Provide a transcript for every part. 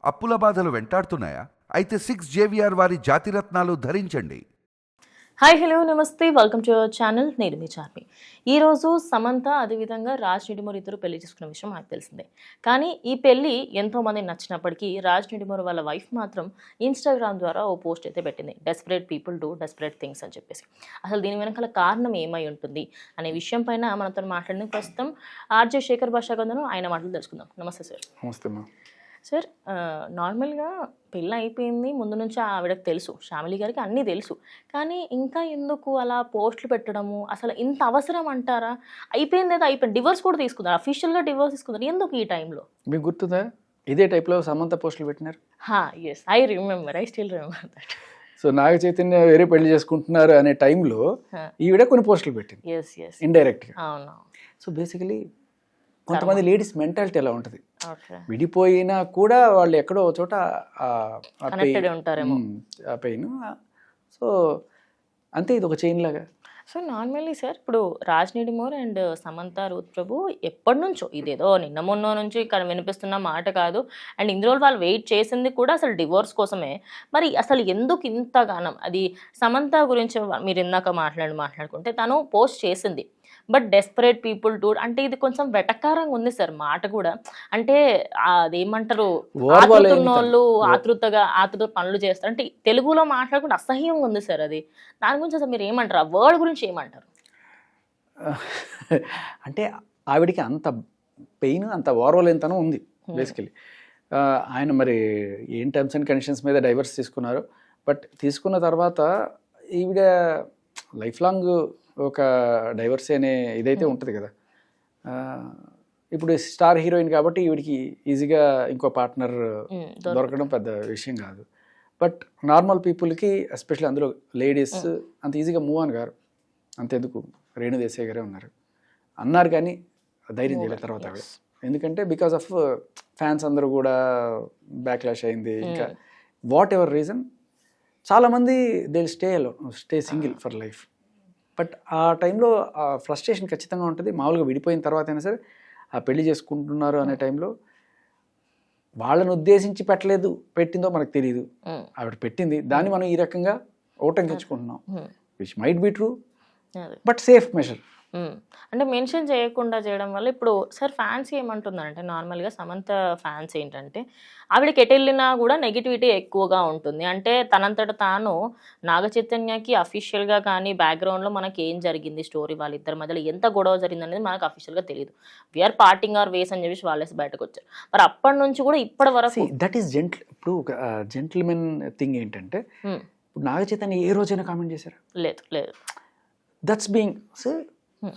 అప్పుల బాధలు వెంటాడుతున్నాయా? అయితే 6 JVR వారి జాతిరత్నాలు ధరించండి. హాయ్ హలో నమస్తే వెల్కమ్ టు అవర్ ఛానల్. నేను మీ చార్మి. ఈరోజు సమంత అదేవిధంగా రాజ్ నిడుమూరి ఇద్దరు పెళ్లి చేసుకున్న విషయం నాకు తెలిసిందే. కానీ ఈ పెళ్లి ఎంతోమంది నచ్చినప్పటికీ రాజ్ నిడుమూరి వాళ్ళ వైఫ్ మాత్రం ఇన్స్టాగ్రామ్ ద్వారా ఓ పోస్ట్ అయితే పెట్టింది. Desperate people do desperate things అని చెప్పేసి. అసలు దీని వెనకాల కారణం ఏమై ఉంటుంది అనే విషయం పైన మనతో మాట్లాడిన ప్రస్తుతం ఆర్జే శేఖర్ భాషా గంధను ఆయన మాటలు తెలుసుకుందాం. నమస్తే సార్. నమస్తే సార్, నార్మల్గా పెళ్ళి అయిపోయింది, ముందు నుంచి ఆవిడకి తెలుసు, ఫ్యామిలీ గారికి అన్నీ తెలుసు. కానీ ఇంకా ఎందుకు అలా పోస్టులు పెట్టడము, అసలు ఇంత అవసరం అంటారా? అయిపోయింది ఏదో అయిపోయింది, డివోర్స్ కూడా తీసుకుందాం, అఫీషియల్గా డివోర్స్ తీసుకుందాం, ఎందుకు ఈ టైంలో? మీకు గుర్తుందా ఇదే టైప్లో సమంత పోస్టులు పెట్టినారు? Yes, I remember, I still remember that. So Naga Chaitanya వేరే పెళ్లి చేసుకుంటున్నారు అనే టైంలో ఈవిడ కొన్ని పోస్టులు పెట్టింది ఎస్ ఎస్ ఇండైరెక్ట్గా. అవును. సో బేసికలీ కొంతమంది లేడీస్ మెంటాలిటీ ఎలా ఉంటుంది, ఓకే, విడిపోయినా కూడా వాళ్ళు ఎక్కడో ఒక చోట కనెక్టెడ్ ఉంటారేమో. ఆ పెయిన్. సో అంతే, ఇది ఒక చైన్ లాగా. సో నార్మల్లీ సార్, ఇప్పుడు రాజ్ నిడుమూరి అండ్ సమంత రూత్ ప్రభు ఎప్పటి నుంచో, ఇదేదో నిన్న మొన్న నుంచి ఇక్కడ వినిపిస్తున్న మాట కాదు. అండ్ ఇందులో వాళ్ళు వెయిట్ చేసింది కూడా అసలు డివోర్స్ కోసమే. మరి అసలు ఎందుకు ఇంతగానం? అది సమంత గురించి మీరు ఇందాక మాట్లాడుకుంటే తను పోస్ట్ చేసింది, బట్ డెస్పరేట్ పీపుల్ డూ అంటే ఇది కొంచెం వెటకారంగా ఉంది సార్ మాట కూడా. అంటే అదేమంటారు, ఆతృతున్నోళ్ళు ఆతృత పనులు చేస్తారు అంటే తెలుగులో మాట్లాడుకుంటే అసహ్యంగా ఉంది సార్ అది. దాని గురించి అసలు మీరు ఏమంటారు, ఆ వర్డ్ గురించి ఏమంటారు? అంటే ఆవిడికి అంత పెయిన్, అంత ఓర్వలేనితనం ఉంది బేసికలీ. ఆయన మరి ఏం టర్మ్స్ అండ్ కండిషన్స్ మీద డైవర్స్ తీసుకున్నారు. బట్ తీసుకున్న తర్వాత ఈవిడ లైఫ్ లాంగ్ ఒక డైవర్స్ అనే ఇదైతే ఉంటుంది కదా. ఇప్పుడు స్టార్ హీరోయిన్ కాబట్టి ఈవిడికి ఈజీగా ఇంకో పార్ట్నర్ దొరకడం పెద్ద విషయం కాదు. బట్ నార్మల్ పీపుల్కి, ఎస్పెషల్లీ అందులో లేడీస్ అంత ఈజీగా మూవ్ ఆన్ గారు. అంతెందుకు, రేణు దేశాయ్ గారే అన్నారు కానీ ధైర్యం చేయలేదు తర్వాత ఆవిడ. ఎందుకంటే బికాస్ ఆఫ్ ఫ్యాన్స్ అందరూ కూడా బ్యాక్లాష్ అయింది. ఇంకా వాట్ ఎవర్ రీజన్, చాలామంది they stay single for life. But ఆ టైంలో ఆ ఫ్రస్ట్రేషన్ ఖచ్చితంగా ఉంటుంది. మామూలుగా విడిపోయిన తర్వాత అయినా సరే ఆ పెళ్లి చేసుకుంటున్నారు అనే టైంలో వాళ్ళని ఉద్దేశించి పెట్టిందో మనకు తెలియదు. ఆవిడ పెట్టింది, దాన్ని మనం ఈ రకంగా ఓటంకించుకుంటున్నాం, which might be true, but safe measure. అంటే మెన్షన్ చేయకుండా చేయడం వల్ల ఇప్పుడు సార్ ఫ్యాన్స్ ఏమంటున్నారంటే, నార్మల్గా సమంత ఫ్యాన్స్ ఏంటంటే ఆవిడకి ఎటు వెళ్ళినా కూడా నెగిటివిటీ ఎక్కువగా ఉంటుంది. అంటే తనంతట తాను నాగ చైతన్యకి అఫీషియల్గా కానీ బ్యాక్గ్రౌండ్లో మనకి ఏం జరిగింది, స్టోరీ వాళ్ళిద్దరి మధ్యలో ఎంత గొడవ జరిగింది అనేది మనకు అఫీషియల్గా తెలియదు. వీఆర్ పార్టింగ్ ఆర్ వేస్ అని చెప్పేసి వాళ్ళేసి బయటకు వచ్చారు. మరి అప్పటి నుంచి కూడా ఇప్పటి వరకు దట్ ఈస్ ఇప్పుడు ఒక జెంటిల్మెన్ థింగ్ ఏంటంటే, నాగ చైతన్య ఏ రోజైనా కామెంట్ చేశారు? లేదు. దట్స్ బీయింగ్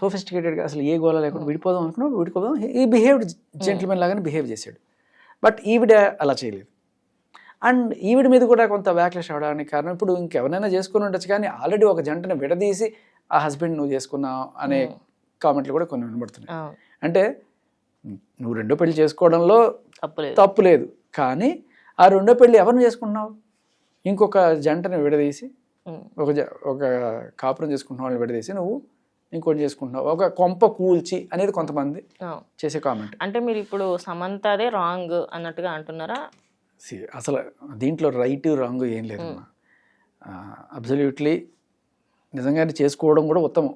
సోఫిస్టికేటెడ్గా, అసలు ఏ గోళ లేకుండా విడిపోదాం అనుకున్నాడు, విడిపోదాం. ఈ బిహేవ్డ్ జెంటిల్మెన్ లాగానే బిహేవ్ చేశాడు. బట్ ఈవిడ అలా చేయలేదు. అండ్ ఈవిడ మీద కూడా కొంత బ్యాక్లాష్ అవడానికి కారణం, ఇప్పుడు ఇంకెవరైనా చేసుకుని ఉండొచ్చు కానీ ఆల్రెడీ ఒక జంటను విడదీసి ఆ హస్బెండ్ నువ్వు చేసుకున్నావు అనే కామెంట్లు కూడా కొన్ని వినబడుతున్నాయి. అంటే నువ్వు రెండో పెళ్లి చేసుకోవడంలో తప్పు లేదు, కానీ ఆ రెండో పెళ్లి ఎవరిని చేసుకుంటున్నావు? ఇంకొక జంటను విడదీసి, ఒక కాపురం చేసుకుంటున్న వాళ్ళని విడదీసి నువ్వు ఇంకోటి చేసుకుంటున్నావు, ఒక కొంప కూల్చి అనేది కొంతమంది చేసే కామెంట్. అంటే మీరు ఇప్పుడు సమంతదే రాంగ్ అన్నట్టుగా అంటున్నారా? అసలు దీంట్లో రైట్ రాంగ్ ఏం లేదు. అబ్సల్యూట్లీ నిజంగానే చేసుకోవడం కూడా ఉత్తమం.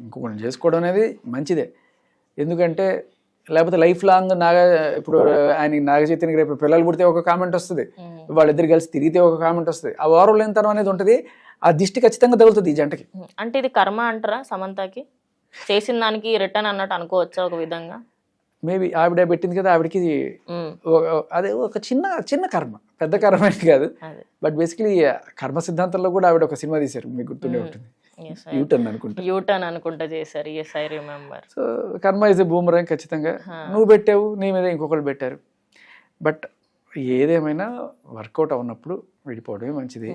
ఇంకొకటి చేసుకోవడం అనేది మంచిదే. ఎందుకంటే లేకపోతే లైఫ్ లాంగ్ ఇప్పుడు ఆయన నాగ చైతన్య రేపు పిల్లలు పుడితే ఒక కామెంట్ వస్తుంది, వాళ్ళిద్దరు కలిసి తిరిగితే ఒక కామెంట్ వస్తుంది. ఆ ఓర్వలేనితనం అనేది ఉంటుంది, ఆ దిష్టి ఖచ్చితంగా తగులుతుంది ఈ జంటకి. అంటే ఇది కర్మ అంటారా సమంతకి? చేసిన దానికి రిటర్న్ అన్నట్టు అనుకోవచ్చా ఒక విధంగా? మేబీ ఆవిడ పెట్టింది కదా, ఆవిడకి అదే ఒక చిన్న కర్మ, పెద్ద కర్మ అనేది కాదు. బట్ బేసికలీ కర్మ సిద్ధాంతంలో కూడా ఆవిడ ఒక సినిమా తీశారు, మీకు గుర్తుండే ఉంటుంది, యూటర్న్ అనుకుంటా చేశారు. Yes, I remember. So karma is a boomerang. ఖచ్చితంగా నువ్వు పెట్టావు, నీ మీద ఇంకొకరు పెట్టారు. బట్ ఏదేమైనా వర్కౌట్ అవునప్పుడు విడిపోవడమే మంచిది.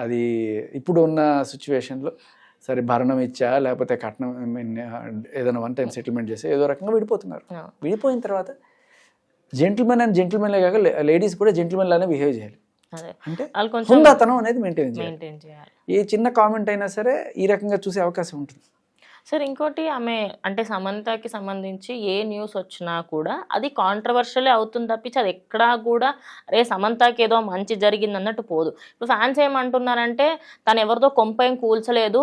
అది ఇప్పుడు ఉన్న సిచ్యువేషన్లో సరే భరణం ఇచ్చా లేకపోతే కట్నం, ఏదైనా వన్ టైం సెటిల్మెంట్ చేసి ఏదో రకంగా విడిపోతున్నారు. విడిపోయిన తర్వాత జెంటిల్మెన్ అండ్ జెంటిల్మెన్లే కాక లేడీస్ కూడా జెంటిల్మెన్ లానే బిహేవ్ చేయాలి. అంటే హుందాతనం అనేది మెయింటైన్ చేయాలి. ఏ చిన్న కామెంట్ అయినా సరే ఈ రకంగా చూసే అవకాశం ఉంటుంది. సార్ ఇంకోటి ఆమె అంటే సమంతకి సంబంధించి ఏ న్యూస్ వచ్చినా కూడా అది కాంట్రవర్షియలే అవుతుంది తప్పించి అది ఎక్కడా కూడా అరే సమంతకి ఏదో మంచి జరిగింది అన్నట్టు పోదు. ఇప్పుడు ఫ్యాన్స్ ఏమంటున్నారంటే తను ఎవరితో కొంపేం కూల్చలేదు,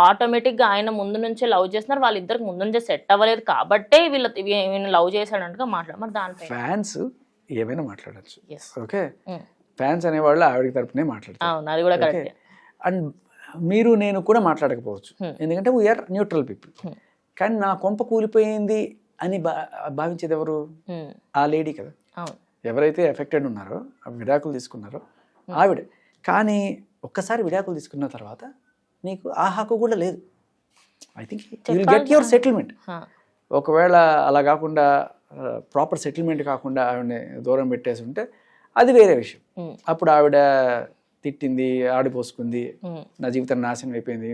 ఆటోమేటిక్గా ఆయన ముందు నుంచే లవ్ చేస్తున్నారు, వాళ్ళిద్దరికి ముందు నుంచే సెట్ అవ్వలేదు కాబట్టే వీళ్ళ లవ్ చేశాడంటగా మాట్లాడారు. మరి దానిపై ఫ్యాన్స్ ఏమైనా మాట్లాడచ్చు, ఎస్ ఓకే. ఫ్యాన్స్ అనేవాళ్ళు ఆవిడ తరపునే మాట్లాడతారు, అవును అది కూడా కరెక్ట్. అండ్ మీరు నేను కూడా మాట్లాడకపోవచ్చు, ఎందుకంటే వీఆర్ న్యూట్రల్ పీపుల్. కానీ నా కొంప కూలిపోయింది అని భావించేది ఎవరు? ఆ లేడీ కదా, ఎవరైతే ఎఫెక్టెడ్ ఉన్నారో విడాకులు తీసుకున్నారో ఆవిడ. కానీ ఒక్కసారి విడాకులు తీసుకున్న తర్వాత నీకు ఆ హక్కు కూడా లేదు. I think you will get your settlement. ఒకవేళ అలా కాకుండా ప్రాపర్ సెటిల్మెంట్ కాకుండా ఆవిడని దూరం పెట్టేసి ఉంటే అది వేరే విషయం. అప్పుడు ఆవిడ తిట్టింది, ఆడిపోసుకుంది, నా జీవితం నాశనం అయిపోయింది,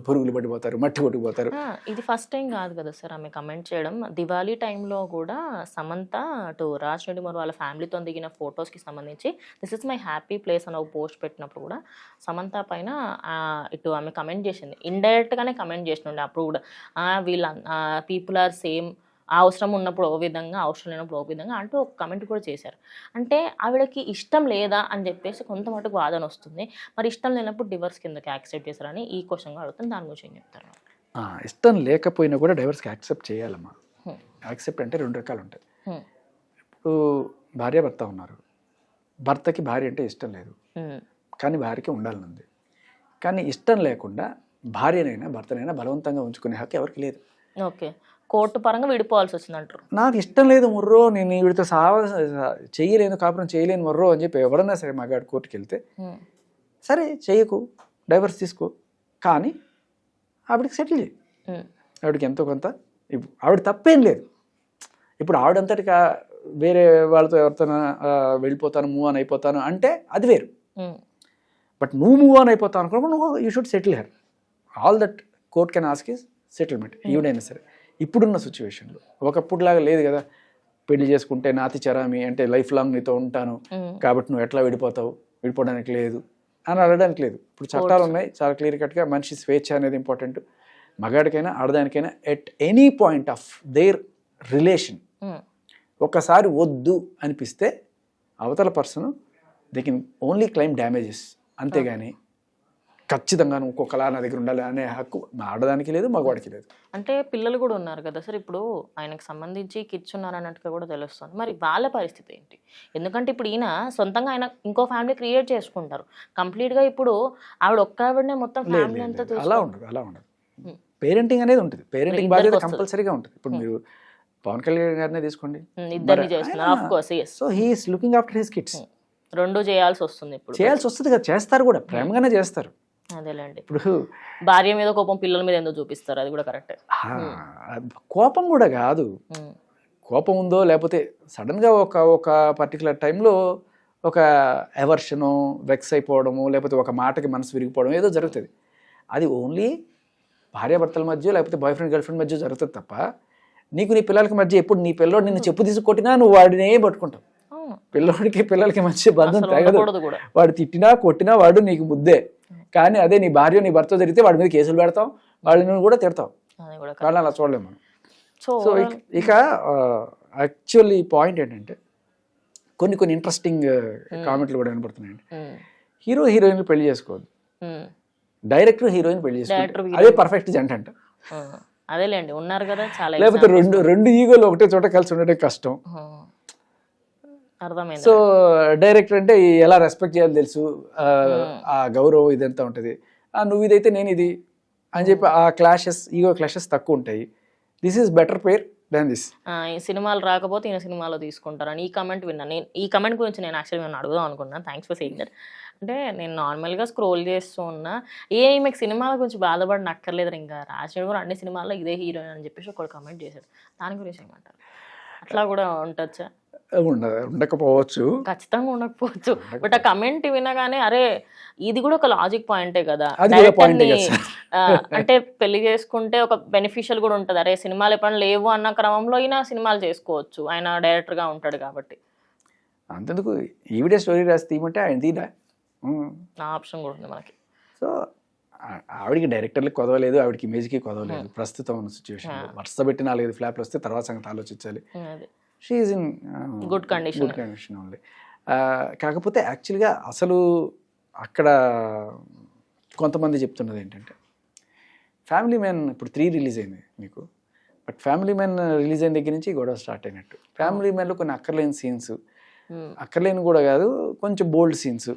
పురుగులు పడిపోతారు, మట్టి కొట్టుకుపోతారు. ఇది ఫస్ట్ టైం కాదు కదా సార్ ఆమె కమెంట్ చేయడం. దివాళీ టైంలో కూడా సమంత అటు రాజ్ నిడుమర్ వాళ్ళ ఫ్యామిలీతో దిగిన ఫొటోస్కి సంబంధించి this is my happy place అని ఒక పోస్ట్ పెట్టినప్పుడు కూడా సమంత పైన ఇటు ఆమె కమెంట్ చేసింది, ఇండైరెక్ట్గానే కమెంట్ చేసినండి. అప్పుడు కూడా వీళ్ళ పీపుల్ ఆర్ సేమ్, అవసరం ఉన్నప్పుడు ఓ విధంగా, అవసరం లేనప్పుడు ఓ విధంగా అంటూ ఒక కమెంట్ కూడా చేశారు. అంటే ఆవిడకి ఇష్టం లేదా అని చెప్పేసి కొంత మటుకు వాదన వస్తుంది. మరి ఇష్టం లేనప్పుడు డివర్స్ కిందకి యాక్సెప్ట్ చేశారని ఈ క్వశ్చన్గా అడుగుతుంది. దాని గురించి ఏం చెప్తారు? ఇష్టం లేకపోయినా కూడా డైవర్స్కి యాక్సెప్ట్ చేయాలమ్మా. యాక్సెప్ట్ అంటే రెండు రకాలు ఉంటాయి. ఇప్పుడు భార్య భర్త ఉన్నారు, భర్తకి భార్య అంటే ఇష్టం లేదు కానీ భార్యకి ఉండాలనుంది. కానీ ఇష్టం లేకుండా భార్యనైనా భర్తనైనా బలవంతంగా ఉంచుకునే హక్కు ఎవరికి లేదు. ఓకే, కోర్టు పరంగా విడిపోవాల్సి వచ్చింది అంటారు. నాకు ఇష్టం లేదు ముర్రో, నేను వీడితో చేయలేను, కాపురం చేయలేను ముర్రో అని చెప్పి ఎవరన్నా సరే మగాడు కోర్టుకి వెళ్తే సరే చేయకు, డైవర్స్ తీసుకో, కానీ ఆవిడకి సెటిల్ చేయి. ఆవిడకి ఎంతో కొంత ఆవిడ తప్పేం లేదు. ఇప్పుడు ఆవిడంతటిగా వేరే వాళ్ళతో ఎవరితో వెళ్ళిపోతాను, మూవ్ ఆన్ అయిపోతాను అంటే అది వేరు. బట్ నువ్వు మూవ్ ఆన్ అయిపోతావు అనుకున్నప్పుడు నువ్వు you should settle her. All that court can ask is settlement. ఈవిడైనా సరే ఇప్పుడున్న సిచ్యువేషన్లో ఒకప్పుడులాగా లేదు కదా, పెళ్లి చేసుకుంటే నాతి చరామి అంటే లైఫ్ లాంగ్ నీతో ఉంటాను కాబట్టి నువ్వు ఎట్లా విడిపోతావు, విడిపోవడానికి లేదు అని అడగడానికి లేదు. ఇప్పుడు చట్టాలు ఉన్నాయి చాలా క్లియర్ కట్గా. మనిషి స్వేచ్ఛ అనేది ఇంపార్టెంట్. మగాడికైనా ఆడదానికైనా at any point of their relation ఒక్కసారి వద్దు అనిపిస్తే అవతల person they can only claim damages, అంతేగాని ఖచ్చితంగా నువ్వు ఒక్కొక్కలా నా దగ్గర ఉండాలి అనే హక్కు ఆడదానికి లేదు, మగవాడికి లేదు. అంటే పిల్లలు కూడా ఉన్నారు కదా సార్, ఇప్పుడు ఆయనకు సంబంధించి కిడ్స్ ఉన్నారు అన్నట్టుగా కూడా తెలుస్తుంది. మరి వాళ్ళ పరిస్థితి ఏంటి? ఎందుకంటే ఇప్పుడు ఈయన సొంతంగా ఆయన ఇంకో ఫ్యామిలీ క్రియేట్ చేసుకుంటారు కంప్లీట్గా. ఇప్పుడు ఆవిడ ఒక్క ఆవిడనే మొత్తం ఫ్యామిలీ అంతా అలా ఉండదు, అలా ఉండదు. పేరెంటింగ్ అనేది ఉంటుంది, పేరెంటింగ్ బాధ్యత కంపల్సరీగా ఉంటుంది. ఇప్పుడు మీరు పవన్ కళ్యాణ్ గారినే తీసుకోండి, ఇద్దరిని చేస్తున్నారు. Of course yes. So he is looking after his kids. రెండు చేయాల్సి వస్తుంది, ఇప్పుడు చేయాల్సి వస్తుంది కదా, చేస్తారు కూడా, ప్రేమగానే చేస్తారు. అదేలేండి. ఇప్పుడు భార్య మీద కోపం పిల్లల మీద ఎందుకు చూపిస్తారు, అది కూడా కరెక్ట్. కోపం కూడా కాదు, కోపం ఉందో లేకపోతే సడన్గా ఒక పర్టికులర్ టైంలో ఒక ఎవర్షను, వెక్స్ అయిపోవడము, లేకపోతే ఒక మాటకి మనసు విరిగిపోవడం ఏదో జరుగుతుంది. అది ఓన్లీ భార్యాభర్తల మధ్య లేకపోతే బాయ్ ఫ్రెండ్ గర్ల్ ఫ్రెండ్ మధ్య జరుగుతుంది తప్ప నీకు నీ పిల్లలకి మధ్య ఎప్పుడు నీ పిల్లోడు నిన్ను చెప్పు తీసుకొట్టినా నువ్వు వాడినే పట్టుకుంటావు. పిల్లలకి మధ్య బంధం తెగదు. వాడు తిట్టినా కొట్టినా వాడు నీకు ముద్దే. కానీ అదే నీ భార్య నీ భర్త జరిగితే వాడి మీద కేసులు పెడతాం, వాళ్ళని కూడా తిడతాం. వాళ్ళని అలా చూడలేము మనం. సో ఇక యాక్చువల్లీ పాయింట్ ఏంటంటే కొన్ని ఇంట్రెస్టింగ్ కామెంట్లు కూడా వినపడుతున్నాయండి. హీరో హీరోయిన్ పెళ్లి చేసుకోవద్దు, డైరెక్టర్ హీరోయిన్ పెళ్లి చేసుకోవద్దు, అదే పర్ఫెక్ట్ జంట అంట. అదేలేండి, ఉన్నారు కదా చాలా. లేకపోతే రెండు ఈగోలు ఒకటే చోట కలిసి ఉండటం కష్టం. అర్థమైంది. సో డైరెక్టర్ అంటే ఎలా రెస్పెక్ట్ చేయాలి తెలుసు, ఆ గౌరవం ఇదంతా ఉంటుంది. నువ్వు ఇదైతే నేను ఇది అని చెప్పి ఆ క్లాషెస్, ఈగో క్లాషెస్ తక్కువ ఉంటాయి. This is better pair than this. ఈ సినిమాలు రాకపోతే ఈయన సినిమాలో తీసుకుంటారని ఈ కమెంట్ విన్నాను. ఈ కమెంట్ గురించి నేను యాక్చువల్లీ నేను అడుగుదాం అనుకున్నాను. Thanks for saying that. అంటే నేను నార్మల్గా స్క్రోల్ చేస్తూ ఉన్నా, మీకు సినిమాల గురించి బాధపడిన అక్కర్లేదు, ఇంకా రాజు కూడా అన్ని సినిమాల్లో ఇదే హీరోయిన్ అని చెప్పేసి ఒకడు కమెంట్ చేశాడు. దాని గురించి ఏమంటారు? అట్లా కూడా ఉండొచ్చా? ఉండకపోవచ్చు, ఖచ్చితంగా ఉండకపోవచ్చు. బట్ ఆ కమెంట్ వినగానే అరే ఇది కూడా ఒక లాజిక్ పాయింటే కదా, అంటే పెళ్లి చేసుకుంటే ఒక బెనిఫిషియల్ కూడా ఉంటుంది. అరే సినిమాలు ఎప్పుడైనా లేవు అన్న క్రమంలో అయినా సినిమాలు చేసుకోవచ్చు, ఆయన డైరెక్టర్ గా ఉంటాడు కాబట్టి. అంతెందుకు ఈవిడే స్టోరీ రాసి తీయమంటే ఆయన తీయడా, ఆ ఆప్షన్ కూడా ఉంది మనకి. సో ఆవిడికి డైరెక్టర్లకి కొదవలేదు, ఆవిడకి ఇమేజ్కి కొదవలేదు ప్రస్తుతం ఉన్న సిచ్యువేషన్. వరుస పెట్టి 4-5 ఫ్లాప్లు వస్తే తర్వాత సంగతి ఆలోచించాలి. She in good condition only. కాకపోతే యాక్చువల్గా అసలు అక్కడ కొంతమంది చెప్తున్నది ఏంటంటే, ఫ్యామిలీ మ్యాన్ ఇప్పుడు 3 రిలీజ్ అయింది మీకు, బట్ ఫ్యామిలీ మ్యాన్ రిలీజ్ అయిన దగ్గర నుంచి గొడవ స్టార్ట్ అయినట్టు. ఫ్యామిలీ మ్యాన్లో కొన్ని అక్కర్లేని సీన్స్, అక్కర్లేని కూడా కాదు, కొంచెం బోల్డ్ సీన్స్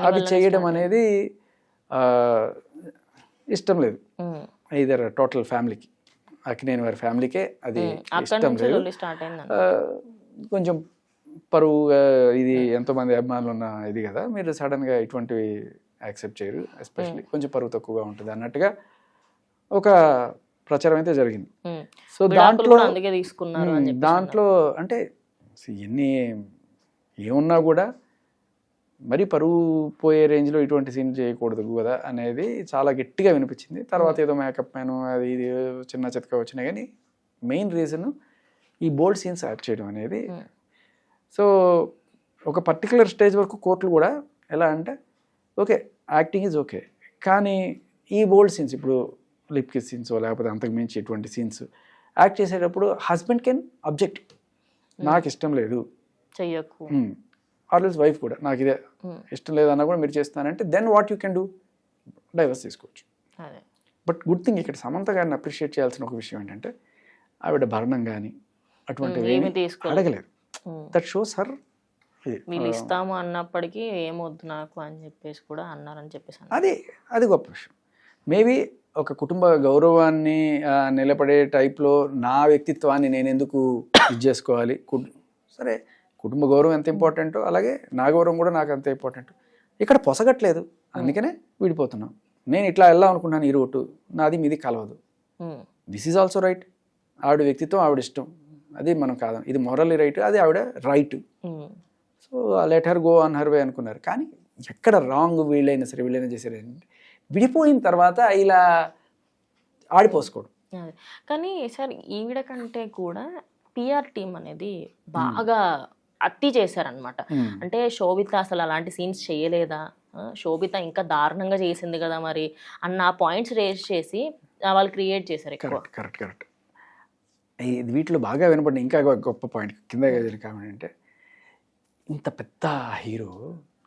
అవి చేయడం అనేది ఇష్టం లేదు. ఇదర్ టోటల్ ఫ్యామిలీకి, అక్కినేని వారి ఫ్యామిలీకే అది ఇష్టం లేదు. కొంచెం పరువుగా ఇది ఎంతోమంది అభిమానులు ఉన్న ఇది కదా, మీరు సడన్గా ఇటువంటివి యాక్సెప్ట్ చేయరు, ఎస్పెషల్లీ కొంచెం పరువు తక్కువగా ఉంటుంది అన్నట్టుగా ఒక ప్రచారం అయితే జరిగింది. సో దాంట్లో అంటే ఎన్ని ఏమున్నా కూడా మరి పరువు పోయే రేంజ్లో ఇటువంటి సీన్ చేయకూడదు కదా అనేది చాలా గట్టిగా వినిపించింది. తర్వాత ఏదో మేకప్ మ్యాన్ అది ఇది చిన్న చితక వచ్చినాయి, కానీ మెయిన్ రీజన్ ఈ బోల్డ్ సీన్స్ యాడ్ చేయడం అనేది. సో ఒక పర్టికులర్ స్టేజ్ వరకు కోర్టులు కూడా ఎలా అంటే ఓకే యాక్టింగ్ ఈజ్ ఓకే, కానీ ఈ బోల్డ్ సీన్స్ ఇప్పుడు లిప్ కిస్ సీన్స్ లేకపోతే అంతకు మించి ఇటువంటి సీన్స్ యాక్ట్ చేసేటప్పుడు హస్బెండ్ కెన్ అబ్జెక్ట్, నాకు ఇష్టం లేదు చెయ్యకు, ఆర్ఎల్స్ వైఫ్ కూడా నాకు ఇదే ఇష్టం లేదన్నా కూడా మీరు చేస్తానంటే then what you can do, divorce తీసుకోవచ్చు. బట్ గుడ్ థింగ్ ఇక్కడ సమంత గారిని అప్రిషియేట్ చేయాల్సిన ఒక విషయం ఏంటంటే ఆవిడ భరణం కానీ అటువంటివి అడగలేదు. That shows her. వీళ్ళు ఇస్తాము అన్నప్పటికీ ఏమొద్దు నాకు అని చెప్పేసి కూడా అన్నారని చెప్పేసి అది గొప్ప విషయం. మేబీ ఒక కుటుంబ గౌరవాన్ని నిలబడే టైప్లో నా వ్యక్తిత్వాన్ని నేను ఎందుకు ఇది చేసుకోవాలి, సరే కుటుంబ గౌరవం ఎంత ఇంపార్టెంటో అలాగే నా గౌరవం కూడా నాకు అంత ఇంపార్టెంట్. ఇక్కడ పొసగట్లేదు, అందుకనే విడిపోతున్నాం. నేను ఇట్లా వెళ్దాం అనుకున్నాను, ఈ రూటు నాది మీది కలవదు. This is also right. ఆవిడ వ్యక్తిత్వం ఆవిడ ఇష్టం, అది మనం కాదు, ఇది మొరల్లీ రైట్, అది ఆవిడ right. So let her go on her way అనుకున్నారు. కానీ ఎక్కడ రాంగ్ వీళ్ళైనా సరే వీళ్ళైనా చేశారు విడిపోయిన తర్వాత ఇలా ఆడిపోసుకోవడం. కానీ సార్ ఈవిడ కంటే కూడా పిఆర్ టీం అనేది బాగా అత్తి చేశారనమాట. అంటే శోభిత అసలు అలాంటి సీన్స్ చేయలేదా, శోభిత ఇంకా దారుణంగా చేసింది కదా మరి అన్న పాయింట్స్ రేజ్ చేసి వాళ్ళు క్రియేట్ చేశారు. కరెక్ట్. వీటిలో బాగా వినపడిన ఇంకా గొప్ప పాయింట్ కింద కావాలంటే, ఇంత పెద్ద హీరో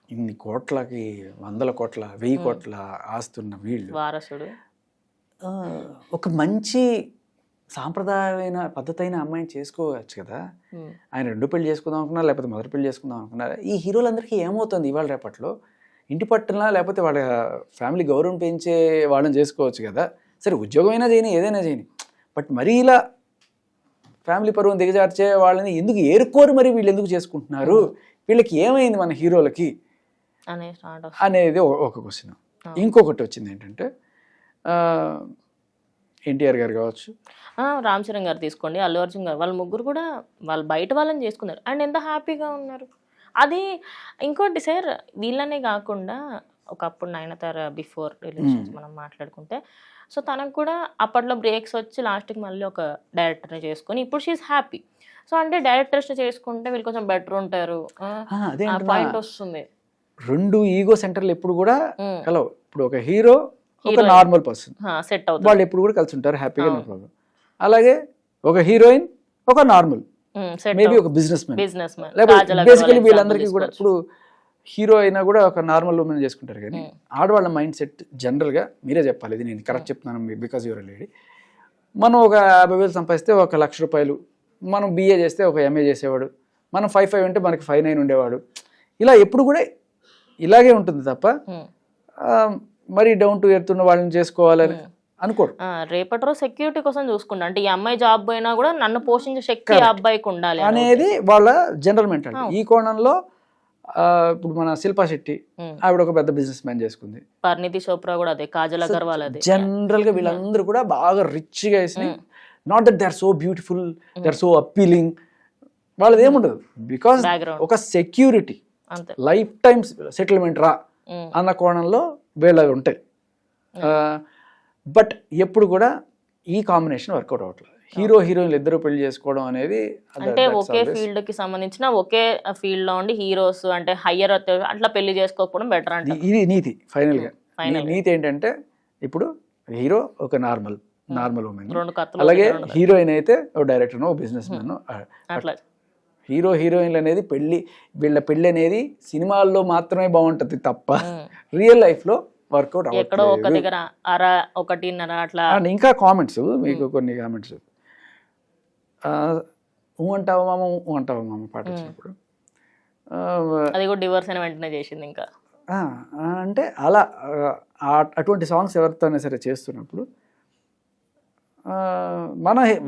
ఇన్ని కోట్లకి 100 కోట్ల 1000 కోట్ల ఆస్తున్న వీళ్ళు వారసుడు ఒక మంచి సాంప్రదాయమైన పద్ధతైన అమ్మాయిని చేసుకోవచ్చు కదా. ఆయన 2 పెళ్లి చేసుకుందాం అనుకున్నారు, లేకపోతే మొదటి పెళ్లి చేసుకుందాం అనుకున్నారు. ఈ హీరోలందరికీ ఏమవుతుంది ఇవాళ రేపట్లో, ఇంటి పట్టున లేకపోతే వాళ్ళ ఫ్యామిలీ గౌరవం పెంచే వాళ్ళని చేసుకోవచ్చు కదా. సరే ఉద్యోగం అయినా చేయని ఏదైనా చేయని, బట్ మరీ ఇలా ఫ్యామిలీ పరువును దిగజార్చే వాళ్ళని ఎందుకు ఏరుకోరు, మరి వీళ్ళు ఎందుకు చేసుకుంటున్నారు, వీళ్ళకి ఏమైంది మన హీరోలకి అనేది ఒక క్వశ్చన్. ఇంకొకటి వచ్చింది ఏంటంటే ఎన్టీఆర్ గారు కావచ్చు, రామ్ చరణ్ గారు తీసుకోండి, అల్లు అర్జున్ గారు, వాళ్ళ ముగ్గురు కూడా వాళ్ళు బయట వాళ్ళని చేసుకున్నారు అండ్ ఎంత హ్యాపీగా ఉన్నారు. అది ఇంకోటి సార్, వీళ్ళనే కాకుండా ఒకప్పుడు నయనతార బిఫోర్ రిలేషన్స్ మనం మాట్లాడుకుంటే, సో తనకు కూడా అప్పట్లో బ్రేక్స్ వచ్చి లాస్ట్కి మళ్ళీ ఒక డైరెక్టర్ని చేసుకొని ఇప్పుడు షీఈ్ హ్యాపీ. సో అంటే డైరెక్టర్స్ చేసుకుంటే వీళ్ళు కొంచెం బెటర్ ఉంటారు, పాయింట్ వస్తుంది. 2 ఈగో సెంటర్లు ఎప్పుడు కూడా కలవు. ఇప్పుడు ఒక హీరో ఒక నార్మల్ పర్సన్ సెట్ అవుతుంది, వాళ్ళు ఎప్పుడు కూడా కలిసి ఉంటారు హ్యాపీగా, నో ప్రాబ్లం. అలాగే ఒక హీరోయిన్ ఒక నార్మల్ మేబీ ఒక బిజినెస్ మ్యాన్, లేకపోతే బేసికలీ వీళ్ళందరికీ కూడా ఇప్పుడు హీరో అయినా కూడా ఒక నార్మల్ ఉమెన్ చేసుకుంటారు. కానీ ఆడవాళ్ళ మైండ్ సెట్ జనరల్గా మీరే చెప్పాలి, ఇది నేను కరెక్ట్ చెప్తున్నాను బికాజ్ యువర్ లేడీ. మనం ఒక 50,000 సంపాదిస్తే ఒక ₹1,00,000, మనం BA చేస్తే ఒక MA చేసేవాడు, మనం 5,500 ఉంటే మనకి 5,900 ఉండేవాడు. ఇలా ఎప్పుడు కూడా ఇలాగే ఉంటుంది తప్ప మరి డౌన్ టు ఎర్త్ ఉన్న వాళ్ళని చేసుకోవాలని అనుకోడు. రేపటి రోజు సెక్యూరిటీ కోసం చూసుకుంటా, అంటే ఈ అమ్మాయి జాబ్ పోయినా కూడా నన్ను పోషించే శక్తి ఆ అబ్బాయికి ఉండాలి అనేది వాళ్ళ జనరల్ మెంటాలిటీ. ఈ కోణంలో ఇప్పుడు మన శిల్పా శెట్టి ఆవిడ ఒక పెద్ద బిజినెస్ మ్యాన్ చేసుకుంది, పరిణీతి చోప్రా కూడా అదే, కాజల్ అగర్వాల్ అదే. జనరల్ గా వీళ్ళందరూ కూడా బాగా రిచ్ గా వేసి, not that they are so beautiful, they are so appealing, వాళ్ళది ఏముండదు. బికాస్ ఒక సెక్యూరిటీ, లైఫ్ టైమ్ సెటిల్మెంట్ రా అన్న కోణంలో వీళ్ళవి ఉంటాయి. బట్ ఎప్పుడు కూడా ఈ కాంబినేషన్ వర్కౌట్ అవ్వట్లేదు. హీరో హీరోయిన్లు ఇద్దరు పెళ్లి చేసుకోవడం అనేది, అంటే ఒకే ఫీల్డ్ కి సంబంధించిన ఒకే ఫీల్డ్ లో ఉండి హీరోస్ అంటే హయ్యర్ అట్లా పెళ్లి చేసుకోకపోవడం బెటర్ అంటే ఇది నీతి. ఫైనల్ గా నీతి ఏంటంటే ఇప్పుడు హీరో ఒక నార్మల్ ఉమెన్, రెండు కత్తులు అలాగే దగ్గర ఉండదు. హీరోయిన్ అయితే ఒక డైరెక్టర్, ఒక బిజినెస్ మ్యాన్. అట్లా హీరో హీరోయిన్లు అనేది వీళ్ళ పెళ్ళి అనేది సినిమాల్లో మాత్రమే బాగుంటది తప్ప రియల్ లైఫ్ లో వర్కౌట్ ఎక్కడో ఒక అవ్వట్లేదు. దగ్గర ఒకటిన్నర అట్లా అండ్ ఇంకా కామెంట్స్, మీకు కొన్ని కామెంట్స్, అంటావా మామ పాట వచ్చినప్పుడు అది కూడా డివోర్స్ అయిన వెంటనే చేసింది ఇంకా. అంటే అలా అటువంటి సాంగ్స్ ఎవరితోనే సరే చేస్తున్నప్పుడు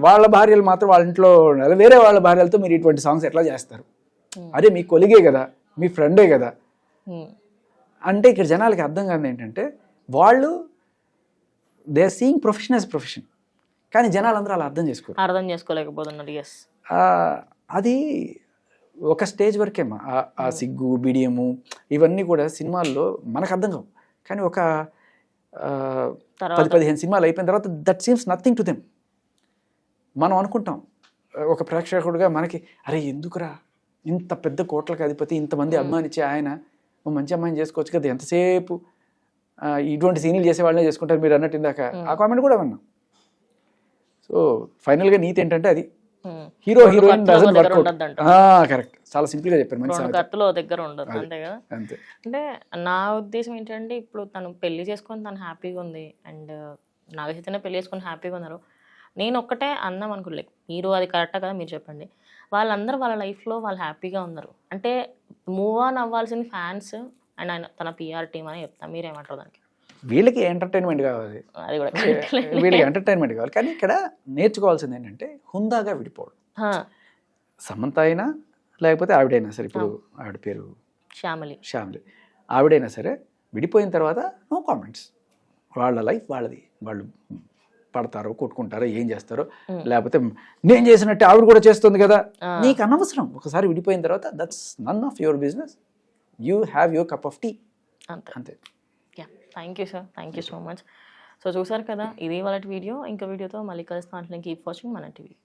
వాళ్ళ భార్యలు మాత్రం వాళ్ళ ఇంట్లో ఉన్నారు, వేరే వాళ్ళ భార్యలతో మీరు ఇటువంటి సాంగ్స్ ఎట్లా చేస్తారు? అదే మీ కొలిగే కదా, మీ ఫ్రెండే కదా. అంటే ఇక్కడ జనాలకి అర్థం కాదు ఏంటంటే, వాళ్ళు they are seeing profession as profession, కానీ జనాలందరూ అలా అర్థం చేసుకోలేకపోతున్నారు. ఎస్, అది ఒక స్టేజ్ వరకేమా ఆ సిగ్గు బిడియము ఇవన్నీ కూడా సినిమాల్లో మనకు అర్థం కావు, కానీ ఒక 10-15 సినిమాలు అయిపోయిన తర్వాత that seems nothing to them. మనం అనుకుంటాం ఒక ప్రేక్షకుడుగా, మనకి అరే ఎందుకురా ఇంత పెద్ద కోట్లకు అధిపతి, ఇంతమంది అభిమానించే ఆయన మంచి అమ్మాయిని చేసుకోవచ్చు కదా, ఎంతసేపు ఇటువంటి సీన్లు చేసే వాళ్ళనే చేసుకుంటారు మీరు అన్నట్టు ఇందాక ఆ కామెంట్ కూడా విన్నాం. సో ఫైనల్గా నీతి ఏంటంటే అది hero heroine doesn't work out. Correct, చాలా సింపుల్ గా చెప్పారు. మంచి కత్తులో దగ్గర ఉండదు, అంతే కదా. అంతే. అంటే నా ఉద్దేశం ఏంటంటే, ఇప్పుడు తను పెళ్లి చేసుకొని తను హ్యాపీగా ఉంది, అండ్ నాగచైతన్య పెళ్లి చేసుకొని హ్యాపీగా ఉన్నారు. నేను ఒక్కటే అన్నాం అనుకోలేదు, మీరు అది కరెక్టా కదా మీరు చెప్పండి. వాళ్ళందరూ వాళ్ళ లైఫ్లో వాళ్ళు హ్యాపీగా ఉన్నారు అంటే మూవ్ ఆన్ అవ్వాల్సిన ఫ్యాన్స్ అండ్ ఆయన తన పిఆర్ టీమ్ అని చెప్తాను. మీరేమంటారు దానికి? వీళ్ళకి ఎంటర్టైన్మెంట్ కావాలి, అది కూడా వీళ్ళకి ఎంటర్టైన్మెంట్ కావాలి, కానీ ఇక్కడ నేర్చుకోవాల్సింది ఏంటంటే హుందాగా విడిపోవడం. సమంత అయినా లేకపోతే ఆవిడైనా సరే, ఇప్పుడు ఆవిడ పేరు శ్యామలి, ఆవిడైనా సరే విడిపోయిన తర్వాత నో కామెంట్స్, వాళ్ళ లైఫ్ వాళ్ళది, వాళ్ళు పడతారో కొట్టుకుంటారో ఏం చేస్తారో, లేకపోతే నేను చేసినట్టే ఆవిడ కూడా చేస్తుంది కదా, నీకు అనవసరం. ఒకసారి విడిపోయిన తర్వాత that's none of your business, you have your cup of tea, అంతే. Thank you sir, thank you so much. So చూసారు కదా, ఇది వాళ్ళ వీడియో. ఇంకా వీడియోతో మళ్ళీ కలుస్తాను. కీప్ వాచింగ్ మన టీవీ.